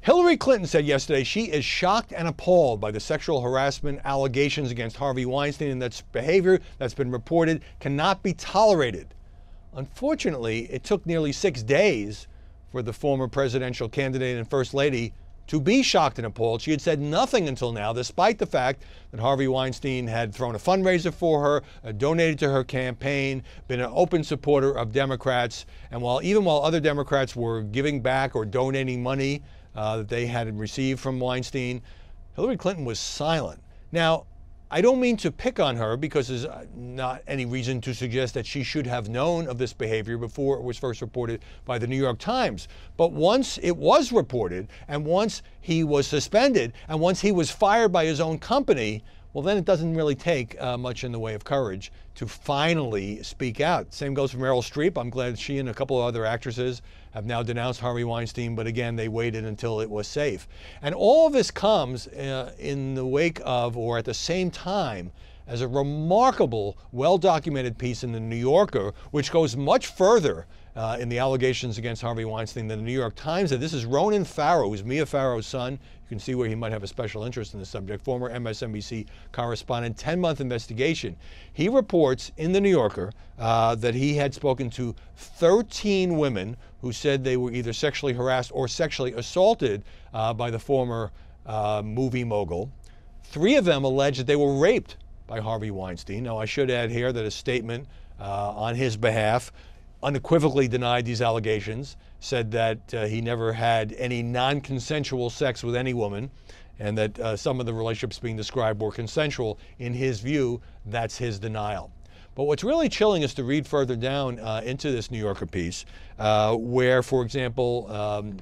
Hillary Clinton said yesterday she is shocked and appalled by the sexual harassment allegations against Harvey Weinstein, and that behavior that's been reported cannot be tolerated. Unfortunately, it took nearly 6 days for the former presidential candidate and First Lady to be shocked and appalled. She had said nothing until now, despite the fact that Harvey Weinstein had thrown a fundraiser for her, donated to her campaign, been an open supporter of Democrats, and even while other Democrats were giving back or donating money that they had received from Weinstein, Hillary Clinton was silent. Now, I don't mean to pick on her, because there's not any reason to suggest that she should have known of this behavior before it was first reported by the New York Times. But once it was reported, and once he was suspended, and once he was fired by his own company, well, then it doesn't really take much in the way of courage to finally speak out. Same goes for Meryl Streep. I'm glad she and a couple of other actresses have now denounced Harvey Weinstein, but again, they waited until it was safe. And all of this comes in the wake of, or at the same time, as a remarkable, well-documented piece in the New Yorker, which goes much further in the allegations against Harvey Weinstein than the New York Times. And this is Ronan Farrow, who's Mia Farrow's son. You can see where he might have a special interest in the subject. Former MSNBC correspondent, 10-month investigation. He reports in the New Yorker that he had spoken to 13 women who said they were either sexually harassed or sexually assaulted by the former movie mogul. 3 of them alleged that they were raped by Harvey Weinstein. Now, I should add here that a statement on his behalf unequivocally denied these allegations, said that he never had any non-consensual sex with any woman, and that some of the relationships being described were consensual. In his view, that's his denial. But what's really chilling is to read further down into this New Yorker piece, where, for example,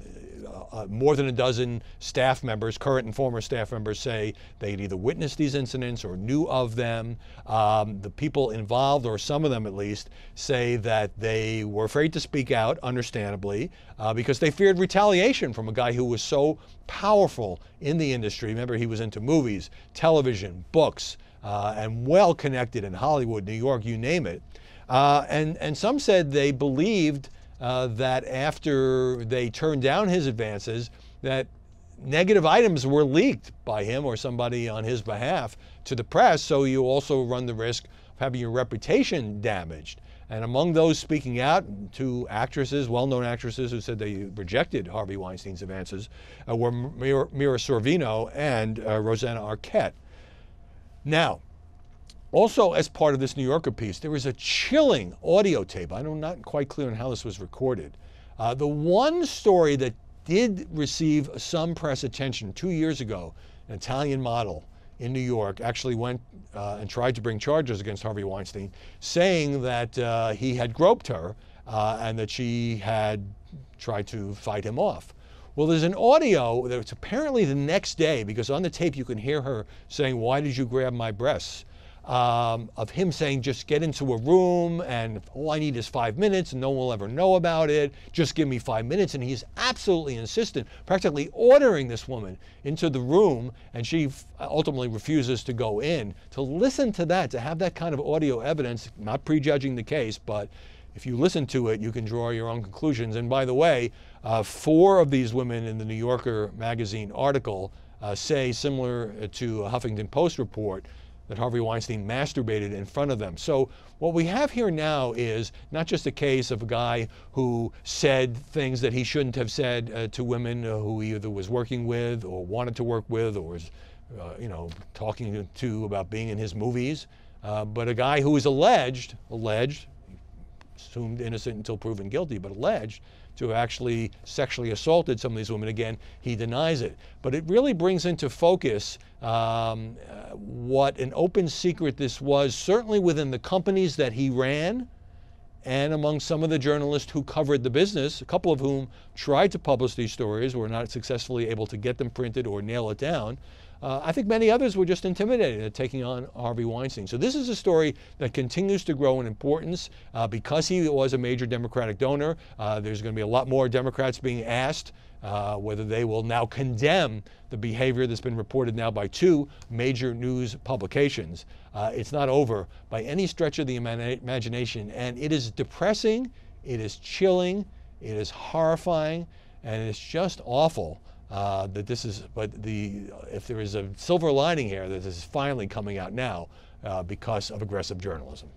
more than a dozen staff members, current and former staff members, say they had either witnessed these incidents or knew of them. The people involved, or some of them at least, say that they were afraid to speak out, understandably, because they feared retaliation from a guy who was so powerful in the industry. Remember, he was into movies, television, books, and well connected in Hollywood, New York, you name it. And some said they believed that after they turned down his advances, that negative items were leaked by him or somebody on his behalf to the press, so you also run the risk of having your reputation damaged. And among those speaking out, 2 actresses, well-known actresses, who said they rejected Harvey Weinstein's advances were Mira Sorvino and Rosanna Arquette. Now, also, as part of this New Yorker piece, there was a chilling audio tape. I'm not quite clear on how this was recorded. The one story that did receive some press attention 2 years ago, an Italian model in New York actually went and tried to bring charges against Harvey Weinstein, saying that he had groped her and that she had tried to fight him off. Well, there's an audio that's apparently the next day, because on the tape you can hear her saying, "Why did you grab my breasts?" Of him saying, just get into a room and all I need is 5 minutes and no one will ever know about it. Just give me 5 minutes. And he's absolutely insistent, practically ordering this woman into the room, and she ultimately refuses to go in. To listen to that, to have that kind of audio evidence, not prejudging the case, but if you listen to it, you can draw your own conclusions. And by the way, 4 of these women in the New Yorker magazine article say, similar to a Huffington Post report, that Harvey Weinstein masturbated in front of them. So what we have here now is not just a case of a guy who said things that he shouldn't have said to women who he either was working with or wanted to work with or was talking to about being in his movies, but a guy who is alleged, assumed innocent until proven guilty, but alleged to have actually sexually assaulted some of these women. Again, he denies it. But it really brings into focus what an open secret this was, certainly within the companies that he ran and among some of the journalists who covered the business, a couple of whom tried to publish these stories, were not successfully able to get them printed or nail it down. I think many others were just intimidated at taking on Harvey Weinstein. So this is a story that continues to grow in importance because he was a major Democratic donor. There's going to be a lot more Democrats being asked whether they will now condemn the behavior that's been reported now by 2 major news publications. It's not over by any stretch of the imagination, and it is depressing, it is chilling, it is horrifying, and it's just awful that this is, but if there is a silver lining here, that this is finally coming out now because of aggressive journalism.